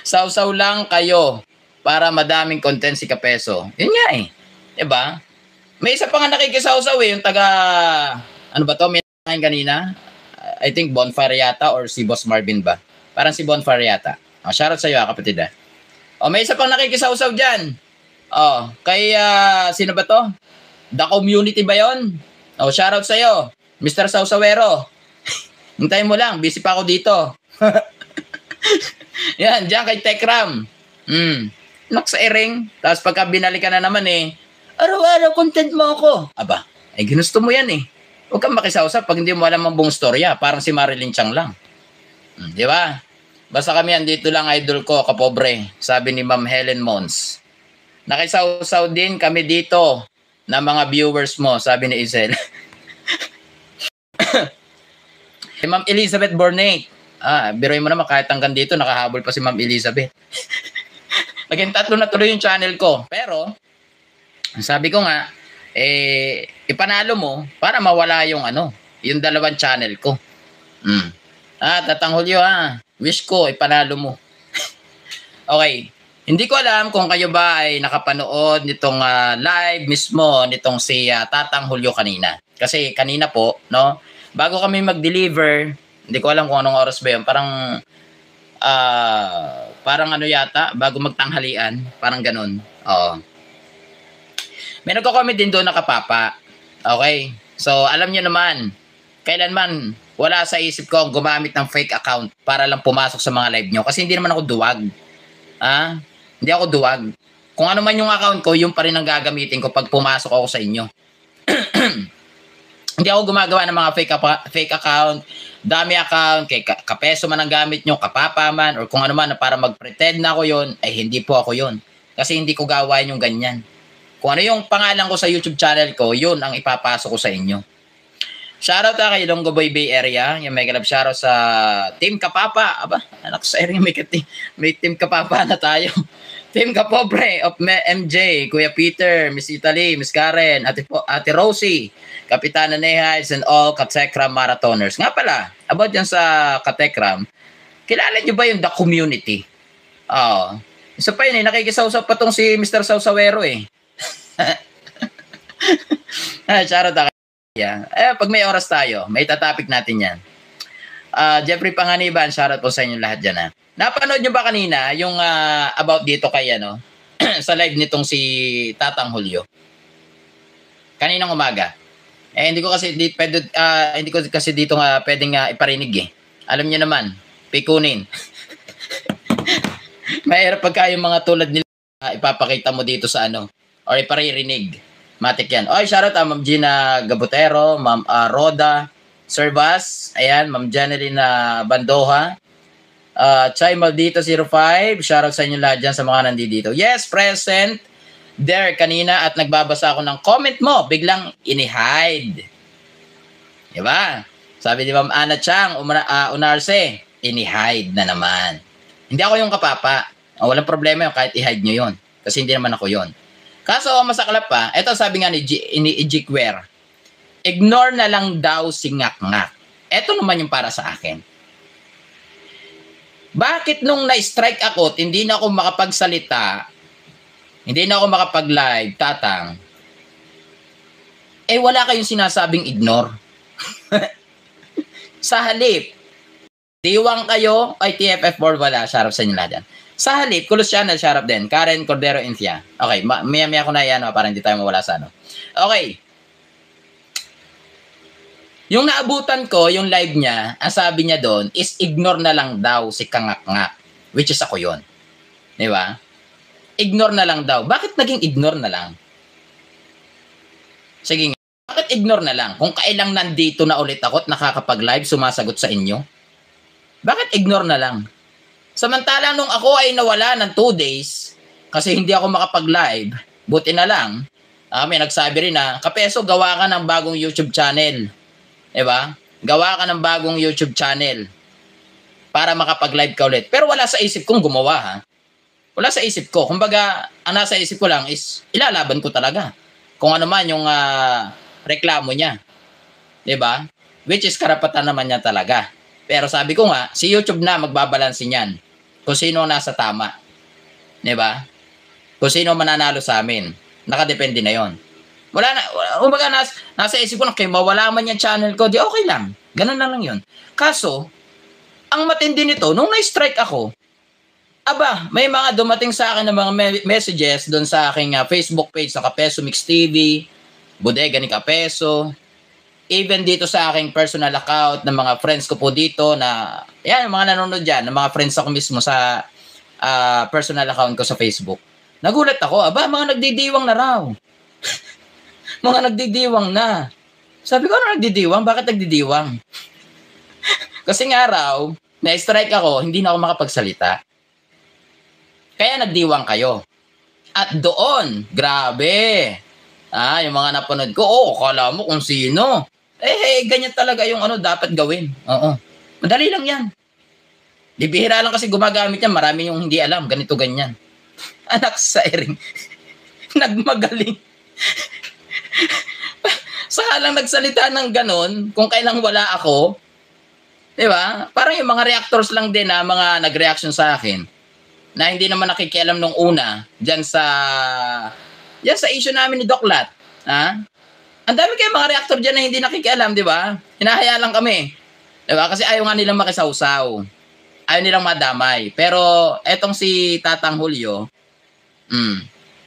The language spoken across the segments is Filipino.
Sausaw lang kayo para madaming content si Kapeso. Yun nga eh. Diba? May isa pa nga nakikisawsaw eh, yung taga, ano ba to, may nakain kanina? I think Bonfire yata or si Boss Marvin ba? Parang si Bonfire yata. Shoutout sa'yo kapatid ah. May isa pang nakikisawsaw dyan. Kay, sino ba to? The Community ba yun? Shoutout sa'yo, Mr. Sausawero. Hintayin mo lang, busy pa ako dito. Yan, dyan kay Tekram. Nox Ering. Tapos pagka binalikan na naman eh, araw-araw content mo ako. Aba, ginusto mo yan eh. Huwag kang makisawsaw pag hindi mo alam ang buong storya. Parang si Marilyn Chang lang. Di ba? Basta kami andito lang idol ko, kapobre. Sabi ni Ma'am Helen Mons. Nakisawsaw din kami dito na mga viewers mo, sabi ni Isel. Ma'am Elizabeth Bornate. Biruin mo naman kahit hanggang dito nakahabol pa si Ma'am Elizabeth. Naging 3 na tuloy yung channel ko. Pero sabi ko nga ipanalo mo para mawala yung yung 2 channel ko. Tatanghulyo Wish ko ipanalo mo. Okay. Hindi ko alam kung kayo ba ay nakapanood nitong live mismo nitong si Tatang Julio kanina. Kasi kanina po, no? Bago kami mag-deliver, hindi ko alam kung anong oras ba yun. Parang yata, bago magtanghalian. Parang ganun. Oo. May nagko-comment din doon nakapapa. Okay? So, alam niyo naman, kailanman wala sa isip ko gumamit ng fake account para lang pumasok sa mga live nyo. Kasi hindi naman ako duwag. Hindi ako duwag. Kung ano man yung account ko, yung pa rin ang gagamitin ko pag pumasok ako sa inyo. Hindi ako gumagawa ng mga fake account, dami account, kay Kapeso man ang gamit nyo, Kapapa man, or kung ano man na para mag-pretend na ako yon, hindi po ako yon. Kasi hindi ko gawain yung ganyan. Kung ano yung pangalan ko sa YouTube channel ko, yun ang ipapasok ko sa inyo. Shoutout kay Longo Boy Bay Area, yung mega love shoutout sa Team Kapapa. Aba, anak sa area may Team Kapapa na tayo. Team Kapobre of MJ, Kuya Peter, Miss Italy, Miss Karen, Ate Rosie, Kapitana Nehides, and all Katekram Marathoners. Nga pala, about yan sa Katekram, kilala nyo ba yung The Community? Isa pa yun nakikisawsaw pa tong si Mr. Sausawero eh. Shoutout ako. Pag may oras tayo, may tatapik natin yan. Jeffrey Panganiban, shoutout po sa inyo lahat dyan. Napanood nyo ba kanina yung about dito kay sa live nitong si Tatang Julio? Kaninang umaga. Hindi ko kasi dito nga pwedeng iparinig eh. Alam niyo naman, pikunin. Mahirap pagka yung mga tulad nila ipapakita mo dito sa or iparirinig. Matik yan. Shoutout Ma'am Gina Gabutero, Ma'am Roda Servas, ayan, Ma'am Janeline Bandoha, Chay Maldito 05, shoutout sa inyo lahat dyan sa mga nandito. Yes, present there kanina at nagbabasa ako ng comment mo, biglang ini-hide. Diba? Sabi ni Ma'am Ana Chang, Unarse, ini-hide na naman. Hindi ako yung kapapa. Walang problema yung kahit i-hide nyo yun. Kasi hindi naman ako yun. Kaso, masaklap pa, ito sabi nga ni Ejikwer, ignore na lang daw si ngak-ngak. Ito naman yung para sa akin. Bakit nung na-strike ako at hindi na ako makapagsalita, hindi na ako makapag-live, Tatang, wala kayong sinasabing ignore. Sa halip, diwang kayo, TFF board wala, sharap sa inyo lahat yan. Sa halip, Kulos Channel, sharap din. Karen Cordero Intia. Okay, maya ko na yan, para hindi tayo mawala sa Okay. Yung naabutan ko, yung live niya, ang sabi niya doon is ignore na lang daw si Kangak-ngak. Which is ako yon. Di ba? Ignore na lang daw. Bakit naging ignore na lang? Sige nga. Bakit ignore na lang? Kung kailang nandito na ulit ako at nakakapag-live, sumasagot sa inyo. Bakit ignore na lang? Samantalang nung ako ay nawala ng 2 days, kasi hindi ako makapag-live, buti na lang, may nagsabi rin na, Kapeso, gawa ka ng bagong YouTube channel. Diba? Gawa ka ng bagong YouTube channel para makapag-live ka ulit. Pero wala sa isip kong gumawa, ha? Wala sa isip ko. Kumbaga, ang nasa isip ko lang is, ilalaban ko talaga. Kung ano man yung reklamo niya. Diba? Which is karapatan naman niya talaga. Pero sabi ko nga, si YouTube na magbabalansin yan. kung sino ang nasa tama. 'Di ba? Kung sino mananalo sa amin. Nakadepende na 'yon. Wala na, kumbaga nasa isip ko na kay mawala man yung channel ko, di okay lang. Ganun na lang 'yon. Kaso, ang matindi nito, nung na-strike ako, aba, may mga dumating sa akin ng mga messages doon sa aking Facebook page sa Kapeso Mix TV, Bodega ni Kapeso, even dito sa aking personal account ng mga friends ko po dito na, yan, mga nanonood dyan, ng mga friends ako mismo sa personal account ko sa Facebook. Nagulat ako, aba, mga nagdidiwang na raw. Mga nagdidiwang na. Sabi ko, ano nagdidiwang? Bakit nagdidiwang? Kasi nga raw, na-strike ako, hindi na ako makapagsalita. Kaya nagdiwang kayo. At doon, grabe. Yung mga napanood ko, akala mo kung sino. Ganyan talaga yung dapat gawin. Oo. Madali lang yan. Di bihira lang kasi gumagamit yan. Marami yung hindi alam. Ganito, ganyan. Anak sa ering. Nagmagaling. Saka lang nagsalita ng ganon, kung kailang wala ako. Diba? Parang yung mga reactors lang din na mga nag-reaction sa akin na hindi naman nakikialam nung una dyan sa issue namin ni Doc Lat. Ang dami kayong mga reactor dyan na hindi nakikialam, di ba? Hinahaya lang kami. Di ba? Kasi ayaw nga nilang makisawsaw. Ayaw nilang madamay. Pero etong si Tatang Julio,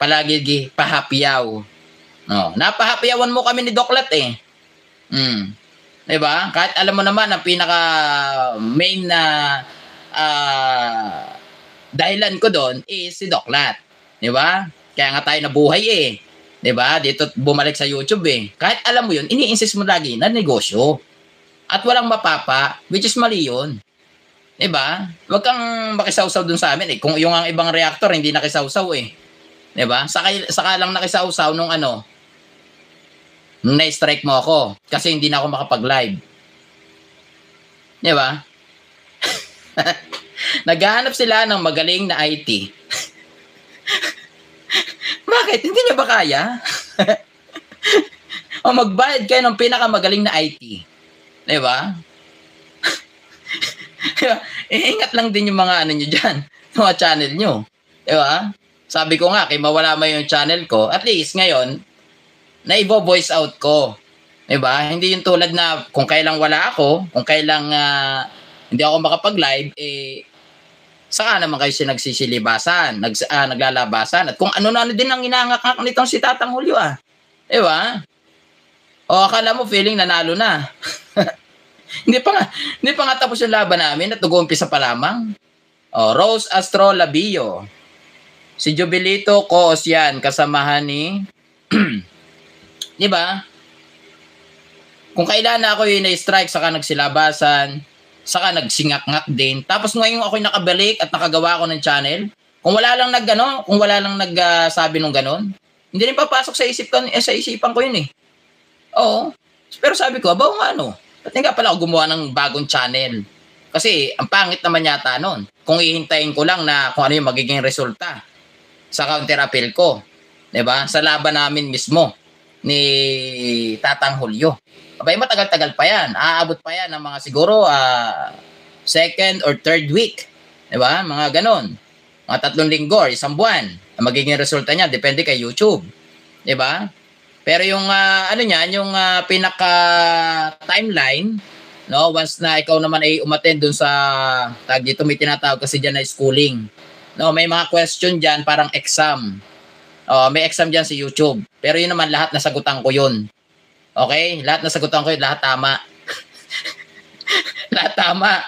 palagi pahapyaw. Napahapiyawan mo kami ni Doc Lat eh. Diba? Kahit alam mo naman ang pinaka main na dahilan ko doon is si Doc Lat. Diba? Kaya nga tayo nabuhay eh. Diba? Dito bumalik sa YouTube eh. Kahit alam mo yun, ini-insist mo lagi na negosyo. At walang mapapa, which is mali yun. Diba? Huwag kang makisawsaw dun sa amin eh. Kung yung ang ibang reactor hindi nakisawsaw eh. Diba? Saka lang nakisawsaw nung nung na-strike mo ako kasi hindi na ako makapag-live. Di ba? Naghahanap sila ng magaling na IT. Bakit? Hindi niya ba kaya? O magbayad kayo ng pinakamagaling na IT. Di ba? Ingat lang din yung mga nyo dyan. Yung mga channel nyo. Di ba? Sabi ko nga, kay mawala mo yung channel ko, at least ngayon, na i-voice out ko. Diba? Hindi yung tulad na kung kailang wala ako, kung kailang hindi ako makapag-live, saka naman kayo nagsisilibasan, naglalabasan. At kung ano din ang inangak nitong si Tatang Julio Diba? O akala mo feeling nanalo na. Hindi pa nga tapos yung laban namin at nag-uumpisa pa lamang. Rose Astro Labio. Si Jubilito Coos yan, kasamahan ni diba? Kung kailan ako yung na-strike, saka nagsilabasan, saka nagsingak-ngak din. Tapos ngayon ako'y nakabalik at nakagawa ako ng channel. Kung wala lang nagsabi nung ganon, hindi rin papasok sa isipan ko yun eh. Oo. Pero sabi ko, abaw nga ba't nga pala ako gumawa ng bagong channel? Kasi ang pangit naman yata nun. Kung ihintayin ko lang na kung ano yung magiging resulta sa counter appeal ko. Diba? Sa laban namin mismo ni Tatang Julio. Abay, matagal-tagal pa yan. Aabot pa yan ng mga siguro second or third week. Diba? Mga ganon. Mga 3 linggo or 1 buwan. Ang magiging resulta niya, depende kay YouTube. Diba? Pero yung yung pinaka-timeline, no, once na ikaw naman ay umattend dun sa dito may tinatawag kasi dyan na schooling. No, may mga question dyan, parang exam. May exam dyan sa YouTube. Pero yun naman, lahat nasagutan ko yun. Okay? Lahat nasagutan ko yun. Lahat tama. Lahat tama.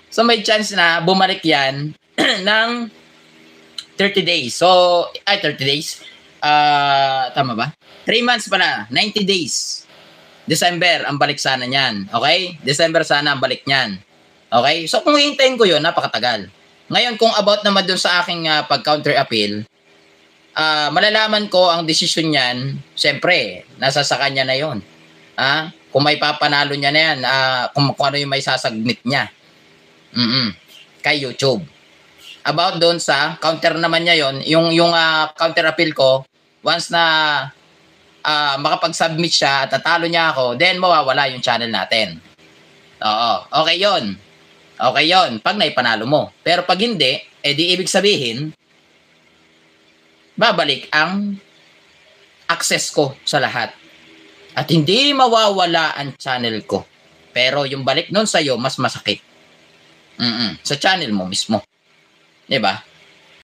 So may chance na bumalik yan ng 30 days. So, 30 days. Tama ba? 3 months pala. 90 days. December ang balik sana niyan. Okay? December sana ang balik niyan. Okay? So kung hihintayin ko yun, napakatagal. Ngayon, kung about naman dun sa aking pag-counter appeal, malalaman ko ang desisyon niyan, siyempre, nasa sa kanya na yon. Kung may papanalo niya na yan, kung ano yung may sasagmit niya. Kay YouTube. About doon sa counter naman niya yon, yung counter appeal ko, once na makapag-submit siya at natalo niya ako, then mawawala yung channel natin. Oo, okay yon. Okay yon pag naipanalo mo. Pero pag hindi, edi ibig sabihin, babalik ang access ko sa lahat. At hindi mawawala ang channel ko. Pero yung balik nun sa'yo, mas masakit. Sa channel mo mismo. Diba?